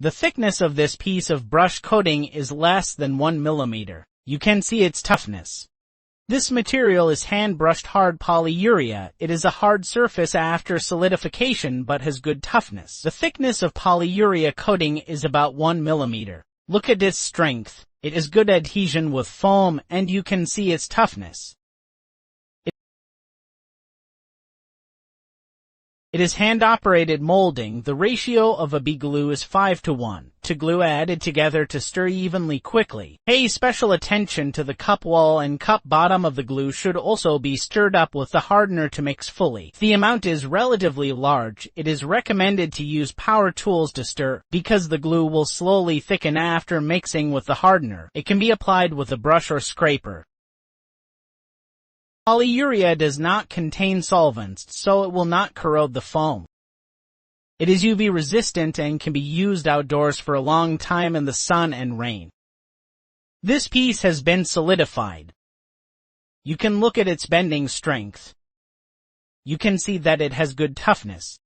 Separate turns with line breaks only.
The thickness of this piece of brush coating is less than 1 millimeter. You can see its toughness. This material is hand-brushed hard polyurea. It is a hard surface after solidification but has good toughness. The thickness of polyurea coating is about 1 millimeter. Look at its strength. It is good adhesion with foam and you can see its toughness. It is hand-operated molding. The ratio of a B glue is 5:1. To glue added together to stir evenly quickly. Pay special attention to the cup wall and cup bottom of the glue should also be stirred up with the hardener to mix fully. If the amount is relatively large, it is recommended to use power tools to stir, because the glue will slowly thicken after mixing with the hardener. It can be applied with a brush or scraper. Polyurea does not contain solvents, so it will not corrode the foam. It is UV resistant and can be used outdoors for a long time in the sun and rain. This piece has been solidified. You can look at its bending strength. You can see that it has good toughness.